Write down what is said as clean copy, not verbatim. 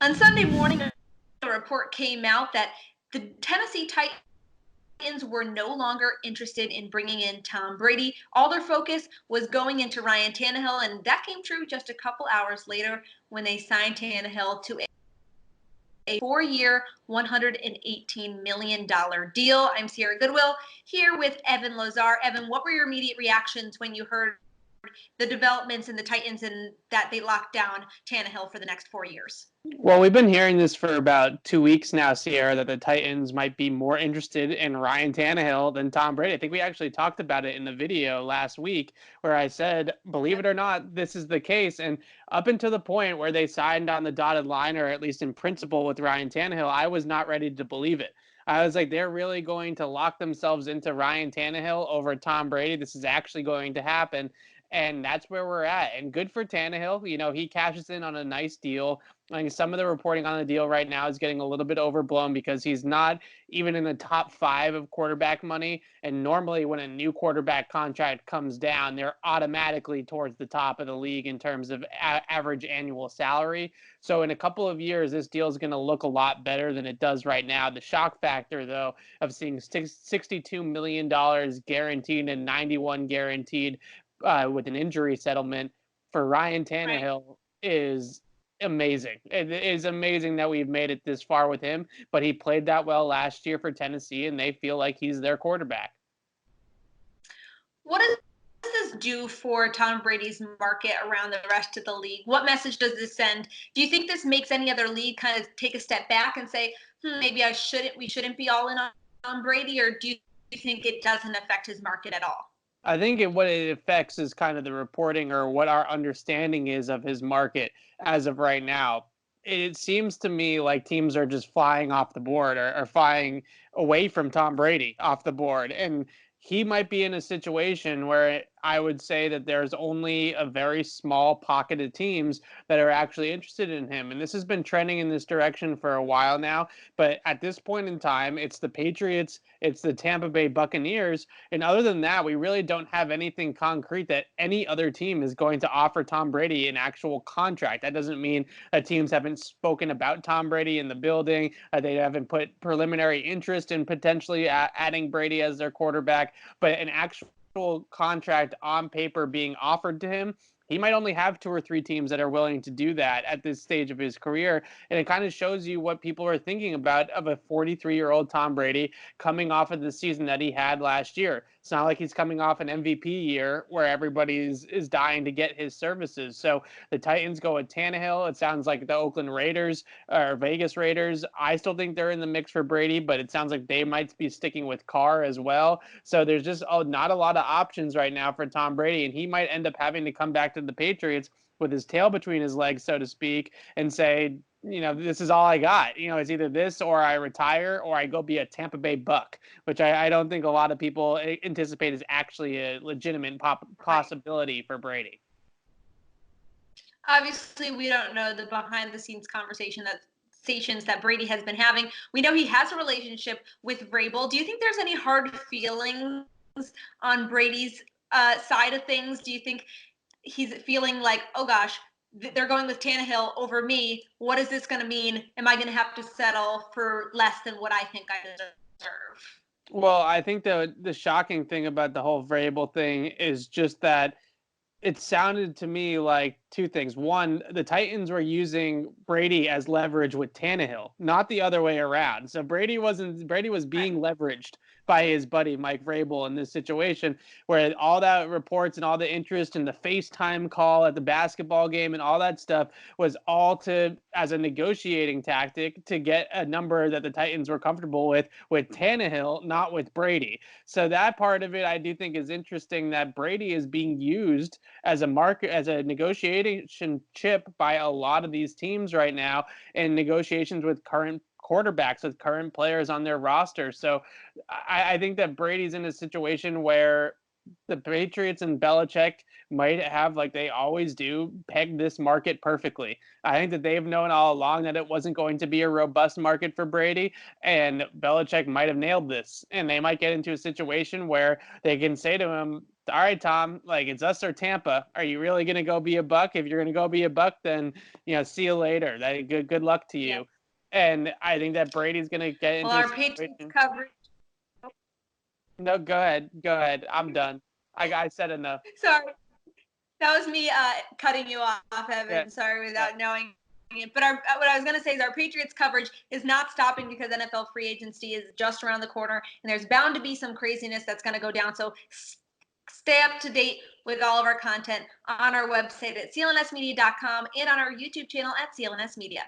On Sunday morning, a report came out that the Tennessee Titans were no longer interested in bringing in Tom Brady. All their focus was going into Ryan Tannehill, and that came true just a couple hours later when they signed Tannehill to a 4-year, $118 million deal. I'm Sierra Goodwill here with Evan Lazar. Evan, what were your immediate reactions when you heard the developments in the Titans and that they locked down Tannehill for the next 4 years? Well, we've been hearing this for about 2 weeks now, Sierra, that the Titans might be more interested in Ryan Tannehill than Tom Brady. I think we actually talked about it in the video last week where I said, believe it or not, this is the case. And up until the point where they signed on the dotted line, or at least in principle with Ryan Tannehill, I was not ready to believe it. I was like, they're really going to lock themselves into Ryan Tannehill over Tom Brady. This is actually going to happen. And that's where we're at. And good for Tannehill. You know, he cashes in on a nice deal. I think some of the reporting on the deal right now is getting a little bit overblown because he's not even in the top 5 of quarterback money. And normally when a new quarterback contract comes down, they're automatically towards the top of the league in terms of average annual salary. So in a couple of years, this deal is going to look a lot better than it does right now. The shock factor, though, of seeing $62 million guaranteed and 91 guaranteed with an injury settlement for Ryan Tannehill is amazing. It is amazing that we've made it this far with him, but he played that well last year for Tennessee, and they feel like he's their quarterback. What does this do for Tom Brady's market around the rest of the league? What message does this send? Do you think this makes any other league kind of take a step back and say, maybe we shouldn't be all in on Brady, or do you think it doesn't affect his market at all? I think what it affects is kind of the reporting or what our understanding is of his market as of right now. It seems to me like teams are just flying off the board or flying away from Tom Brady off the board. And he might be in a situation where I would say that there's only a very small pocket of teams that are actually interested in him. And this has been trending in this direction for a while now. But at this point in time, it's the Patriots, it's the Tampa Bay Buccaneers. And other than that, we really don't have anything concrete that any other team is going to offer Tom Brady an actual contract. That doesn't mean that teams haven't spoken about Tom Brady in the building. They haven't put preliminary interest in potentially adding Brady as their quarterback. But an actual contract on paper being offered to him, he might only have 2 or 3 teams that are willing to do that at this stage of his career. And it kind of shows you what people are thinking about of a 43-year-old Tom Brady coming off of the season that he had last year. It's not like he's coming off an MVP year where everybody is dying to get his services. So the Titans go with Tannehill. It sounds like the Oakland Raiders or Vegas Raiders, I still think they're in the mix for Brady, but it sounds like they might be sticking with Carr as well. So there's just not a lot of options right now for Tom Brady, and he might end up having to come back to the Patriots with his tail between his legs, so to speak, and say, this is all I got. It's either this or I retire or I go be a Tampa Bay Buck, which I don't think a lot of people anticipate is actually a legitimate possibility for Brady. Obviously, we don't know the behind-the-scenes conversations that Brady has been having. We know he has a relationship with Vrabel. Do you think there's any hard feelings on Brady's side of things? Do you think he's feeling like, oh gosh, they're going with Tannehill over me. What is this going to mean? Am I going to have to settle for less than what I think I deserve? Well, I think the shocking thing about the whole Vrabel thing is just that it sounded to me like 2 things. One, the Titans were using Brady as leverage with Tannehill, not the other way around. So Brady was being leveraged by his buddy Mike Vrabel in this situation, where all that reports and all the interest and the FaceTime call at the basketball game and all that stuff was all as a negotiating tactic to get a number that the Titans were comfortable with Tannehill, not with Brady. So that part of it I do think is interesting, that Brady is being used as a negotiation chip by a lot of these teams right now in negotiations with current quarterbacks, with current players on their roster. So I think that Brady's in a situation where the Patriots and Belichick might have, like they always do, pegged this market perfectly. I think that they've known all along that it wasn't going to be a robust market for Brady, and Belichick might have nailed this. And they might get into a situation where they can say to him, all right, Tom, like it's us or Tampa. Are you really going to go be a Buck? If you're going to go be a Buck, then, see you later. Good luck to Yeah. you. And I think that Brady's going to get Well, into a our Patriots situation. coverage. No, go ahead. Go ahead. I'm done. I said enough. Sorry, that was me cutting you off, Yeah. Evan. Sorry, without knowing it. But what I was going to say is our Patriots coverage is not stopping because NFL free agency is just around the corner, and there's bound to be some craziness that's going to go down. So stay up to date with all of our content on our website at clnsmedia.com and on our YouTube channel at CLNS Media.